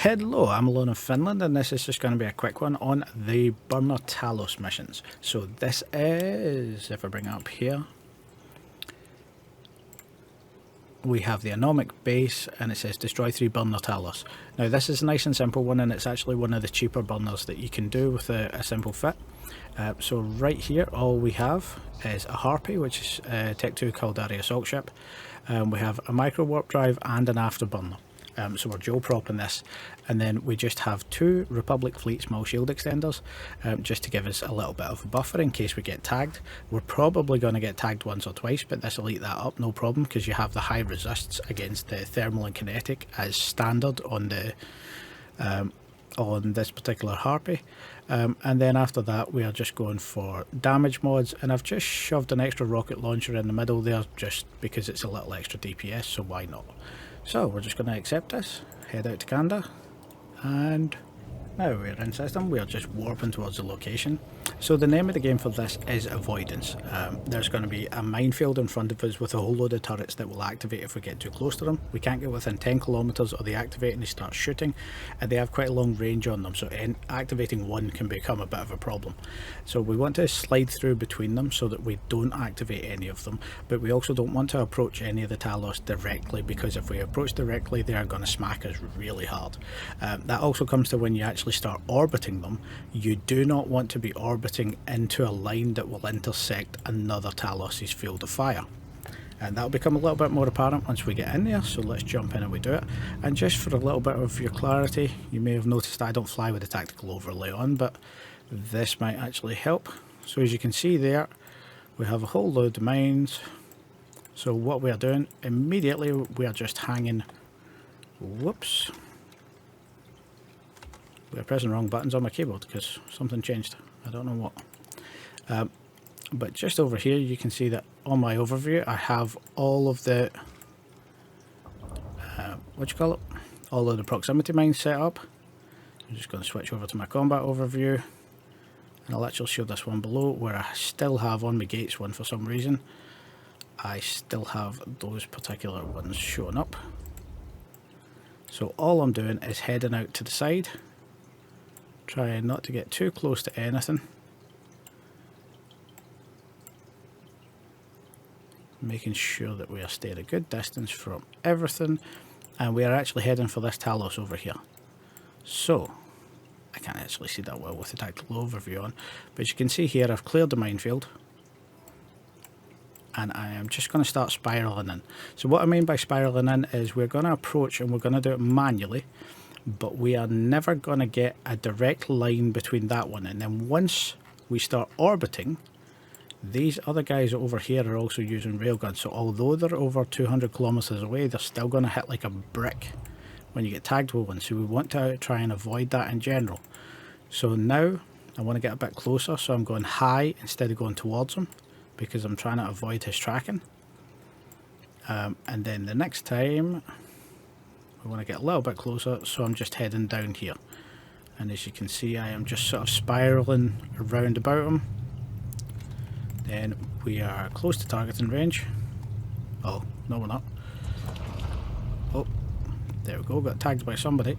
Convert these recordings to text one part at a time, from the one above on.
Hello, I'm alone in Finland, and this is just going to be a quick one on the Burnder Talos missions. So this is, if I bring it up here, we have the Anomic base, and it says destroy 3 Burnder Talos. Now this is a nice and simple one, and it's actually one of the cheaper burners that you can do with a simple fit. So right here, all we have is a Harpy, which is Tech 2 Caldari assault ship. We have a Microwarpdrive and an Afterburner. So we're dual propping this, and then we just have 2 Republic Fleet small shield extenders, just to give us a little bit of a buffer in case we get tagged. We're probably going to get tagged once or twice, but this will eat that up, no problem, because you have the high resists against the thermal and kinetic as standard on the on this particular Harpy. And then after that we are just going for damage mods, and I've just shoved an extra rocket launcher in the middle there just because it's a little extra DPS, so why not. So we're just going to accept this, head out to Canada, and now we're in system. We are just warping towards the location. So the name of the game for this is Avoidance. There's going to be a minefield in front of us with a whole load of turrets that will activate if we get too close to them. We can't get within 10 kilometers or they activate and they start shooting, and they have quite a long range on them, so activating one can become a bit of a problem. So we want to slide through between them so that we don't activate any of them, but we also don't want to approach any of the Talos directly, because if we approach directly they are going to smack us really hard. That also comes to when you actually start orbiting them. You do not want to be orbiting into a line that will intersect another Talos' field of fire, and that'll become a little bit more apparent once we get in there. So let's jump in and we do it. And just for a little bit of your clarity, you may have noticed I don't fly with the tactical overlay on, but this might actually help. So as you can see there, we have a whole load of mines. So what we are doing immediately, we are just hanging, whoops, we're pressing the wrong buttons on my keyboard because something changed. I don't know what. But just over here you can see that on my overview I have all of the all of the proximity mines set up. I'm just going to switch over to my combat overview, and I'll actually show this one below where I still have on my gates one for some reason. I still have those particular ones showing up. So all I'm doing is heading out to the side, trying not to get too close to anything, making sure that we are staying a good distance from everything, and we are actually heading for this Talos over here. So I can't actually see that well with the tactical overview on, but you can see here I've cleared the minefield, and I am just going to start spiraling in. So what I mean by spiraling in is we're going to approach, and we're going to do it manually, but we are never going to get a direct line between that one. And then once we start orbiting, these other guys over here are also using railguns, so although they're over 200 kilometers away, they're still going to hit like a brick when you get tagged with one. So we want to try and avoid that in general. So now I want to get a bit closer, so I'm going high instead of going towards him, because I'm trying to avoid his tracking. And then the next time I want to get a little bit closer, so I'm just heading down here, and as you can see I am just sort of spiraling around about him. Then we are close to targeting range. Oh no, we're not. Oh, there we go, got tagged by somebody.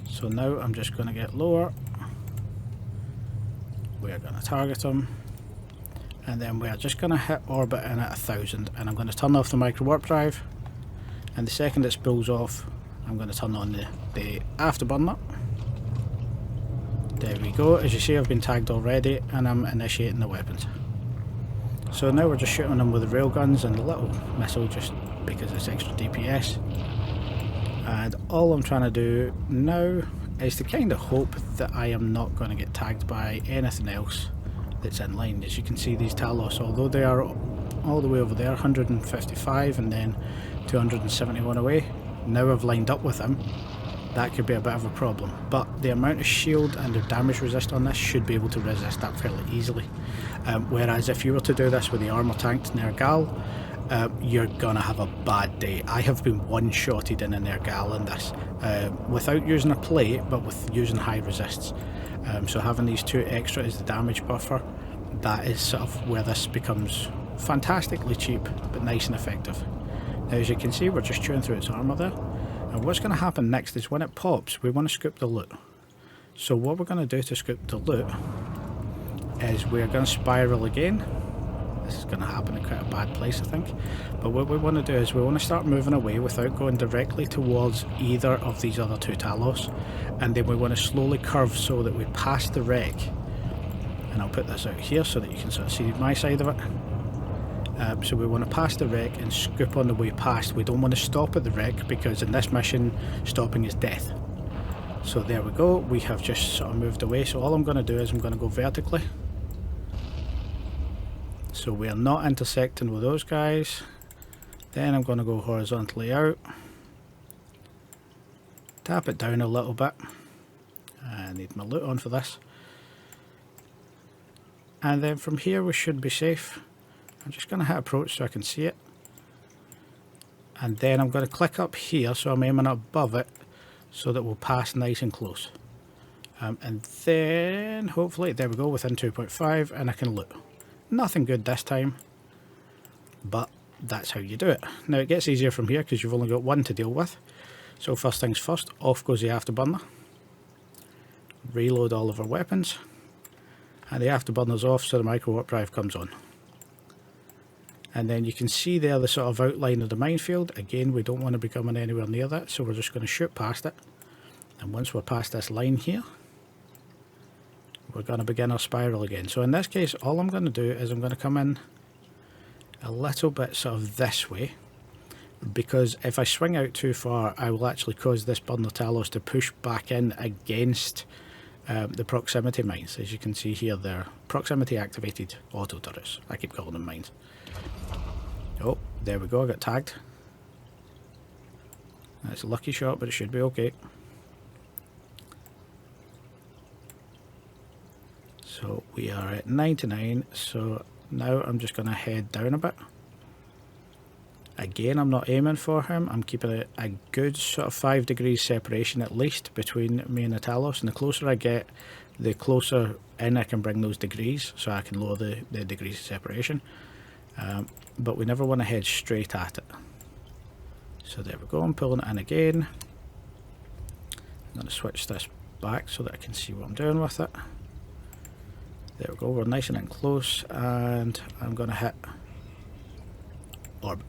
So now I'm just going to get lower, we are going to target him, and then we are just going to hit orbit in at 1000, and I'm going to turn off the Microwarpdrive. And the second it spools off, I'm going to turn on the Afterburner. There we go. As you see, I've been tagged already, and I'm initiating the weapons. So now we're just shooting them with the railguns and the little missile, just because it's extra DPS. And all I'm trying to do now is to kind of hope that I am not going to get tagged by anything else that's in line. As you can see, these Talos, although they are all the way over there, 155 and then 271 away, now I've lined up with him, that could be a bit of a problem. But the amount of shield and the damage resist on this should be able to resist that fairly easily. Whereas if you were to do this with the armor tanked Nergal, you're gonna have a bad day. I have been one-shotted in a Nergal in this, without using a plate, but with using high resists. So having these 2 extra as the damage buffer, that is sort of where this becomes fantastically cheap but nice and effective. Now as you can see, we're just chewing through its armour there, And what's going to happen next is when it pops, we want to scoop the loot. So what we're going to do to scoop the loot is we're going to spiral again. This is going to happen in quite a bad place, I think. But what we want to do is we want to start moving away without going directly towards either of these other two Talos. And then we want to slowly curve so that we pass the wreck. And I'll put this out here so that you can sort of see my side of it. So we want to pass the wreck and scoop on the way past. We don't want to stop at the wreck because in this mission, stopping is death. So there we go. We have just sort of moved away. So all I'm going to do is I'm going to go vertically. So we are not intersecting with those guys. Then I'm going to go horizontally out. Tap it down a little bit. I need my loot on for this. And then from here we should be safe. I'm just going to hit approach so I can see it. And then I'm going to click up here so I'm aiming above it so that we'll pass nice and close. And then hopefully, there we go, within 2.5 and I can loot. Nothing good this time, but that's how you do it. Now it gets easier from here because you've only got one to deal with. So first things first, off goes the Afterburner. Reload all of our weapons. And the Afterburner's off so the Microwarpdrive comes on. And then you can see there the sort of outline of the minefield. Again, we don't want to be coming anywhere near that, so we're just going to shoot past it. And once we're past this line here, we're going to begin our spiral again. So in this case, all I'm going to do is I'm going to come in a little bit sort of this way, because if I swing out too far, I will actually cause this Burnder Talos to push back in against the proximity mines. As you can see here, they're proximity activated auto turrets. I keep calling them mines. Oh, there we go, I got tagged. That's a lucky shot, but it should be okay. So we are at 99, so now I'm just going to head down a bit. Again, I'm not aiming for him, I'm keeping a good sort of 5 degrees separation at least between me and the Talos, and the closer I get, the closer in I can bring those degrees, so I can lower the degrees of separation. But we never want to head straight at it. So there we go, I'm pulling it in again. I'm going to switch this back so that I can see what I'm doing with it. There we go, we're nice and in close, and I'm going to hit orbit.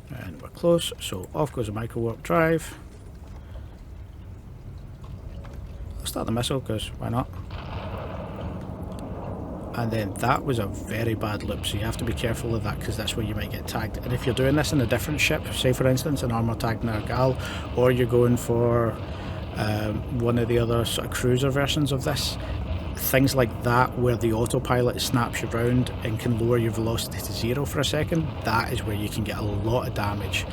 And we're close, so off goes the Microwarpdrive. I'll start the missile because why not? And then that was a very bad loop, so you have to be careful of that because that's where you might get tagged. And if you're doing this in a different ship, say for instance an armor tagged Nargal, or you're going for one of the other sort of cruiser versions of this, things like that where the autopilot snaps you round and can lower your velocity to 0 for a second, that is where you can get a lot of damage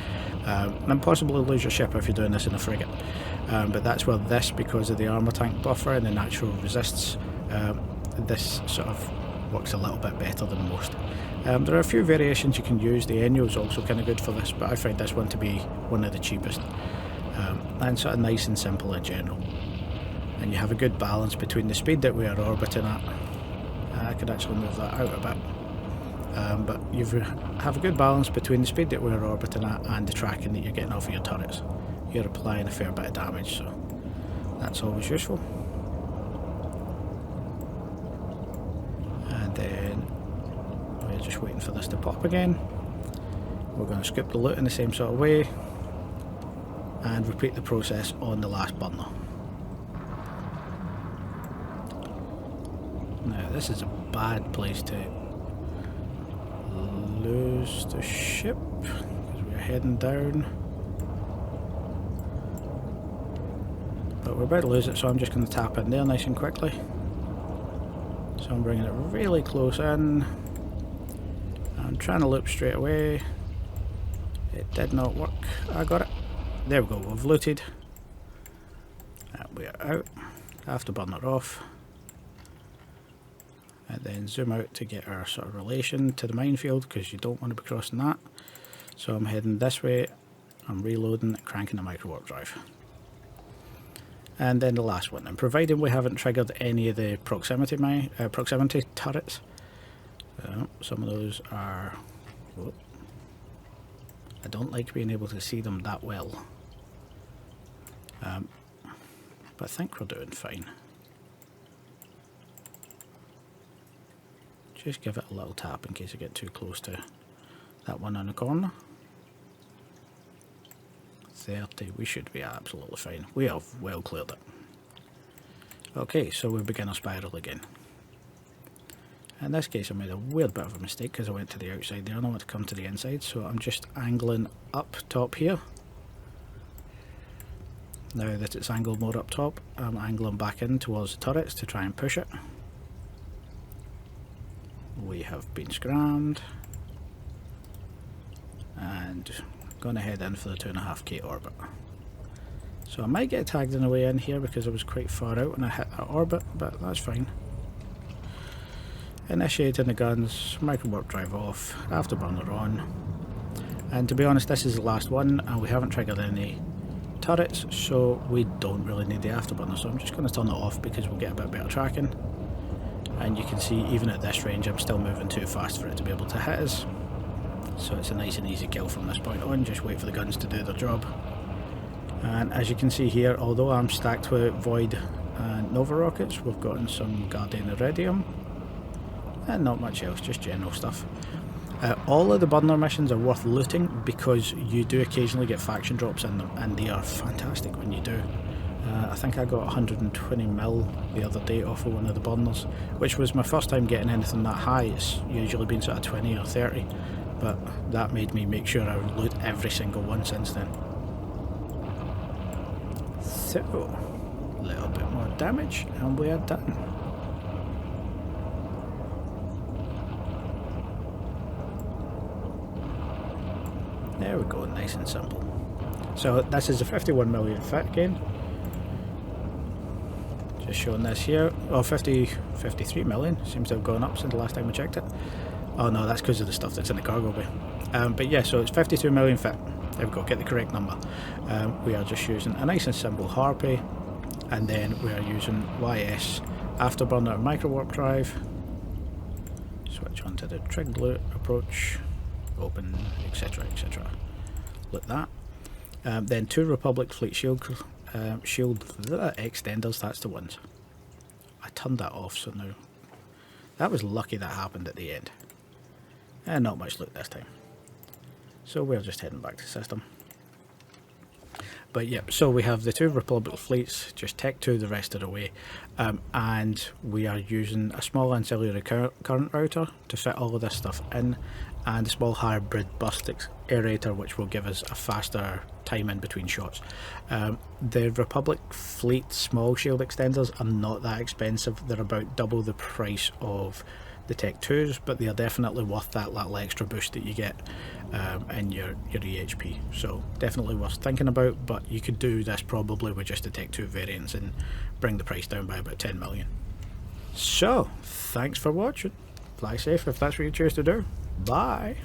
and possibly lose your ship if you're doing this in a frigate. But that's where this, because of the armor tank buffer and the natural resists, this sort of works a little bit better than most. There are a few variations you can use. The Enyo is also kind of good for this, but I find this one to be one of the cheapest and sort of nice and simple in general. And you have a good balance between the speed that we are orbiting at. I could actually move that out a bit. But you have a good balance between the speed that we're orbiting at and the tracking that you're getting off of your turrets. You're applying a fair bit of damage, so that's always useful. And then we're just waiting for this to pop again. We're going to scoop the loot in the same sort of way and repeat the process on the last burner. Now this is a bad place to lose the ship because we're heading down, but we're about to lose it, so I'm just going to tap in there nice and quickly. So I'm bringing it really close in. I'm trying to loop straight away. It did not work. I got it. There we go, we've looted and we are out. Afterburner off. And then zoom out to get our sort of relation to the minefield because you don't want to be crossing that. So I'm heading this way, I'm reloading, cranking the Microwarpdrive. And then the last one, and providing we haven't triggered any of the proximity turrets, some of those are, I don't like being able to see them that well, But I think we're doing fine. Just give it a little tap in case I get too close to that one on the corner. 30, we should be absolutely fine. We have well cleared it. Okay, so we begin our spiral again. In this case I made a weird bit of a mistake because I went to the outside there and I want to come to the inside, so I'm just angling up top here. Now that it's angled more up top, I'm angling back in towards the turrets to try and push it. We have been scrammed and going to head in for the 2.5k orbit. So I might get tagged on the way in here because I was quite far out when I hit that orbit, but that's fine. Initiating the guns, Microwarpdrive off, Afterburner on, and to be honest this is the last one and we haven't triggered any turrets, so we don't really need the Afterburner, so I'm just going to turn it off because we'll get a bit better tracking. And you can see even at this range I'm still moving too fast for it to be able to hit us. So it's a nice and easy kill from this point on, just wait for the guns to do their job. And as you can see here, although I'm stacked with Void and Nova rockets, we've gotten some Guardian Iridium. And not much else, just general stuff. All of the burner missions are worth looting because you do occasionally get faction drops in them, and they are fantastic when you do. I think I got 120 mil the other day off of one of the burners, which was my first time getting anything that high. It's usually been sort of 20 or 30, but that made me make sure I would loot every single one since then. So, a little bit more damage and we are done. There we go, nice and simple. So this is a 51 million fit again. Just showing this here. Oh, 53 million. Seems to have gone up since the last time we checked it. Oh no, that's because of the stuff that's in the cargo bay. But yeah, so it's 52 million fit. There we go, get the correct number. We are just using a nice and simple Harpy, and then we are using YS Afterburner Microwarpdrive. Switch onto the trig loot approach, open, etc, etc. Like that. Then 2 Republic Fleet shield extenders, that's the ones. I turned that off, so now that was lucky that happened at the end. And not much loot this time. So we're just heading back to system. But yeah, so we have the 2 Republic fleets, just tech 2 the rest of the way, and we are using a small ancillary current router to fit all of this stuff in, and a small hybrid burst aerator which will give us a faster time in between shots. The Republic fleet small shield extenders are not that expensive, they're about double the price of the Tech 2s, but they are definitely worth that little extra boost that you get in your EHP, so definitely worth thinking about. But you could do this probably with just the Tech 2 variants and bring the price down by about 10 million. So thanks for watching, fly safe if that's what you choose to do, bye.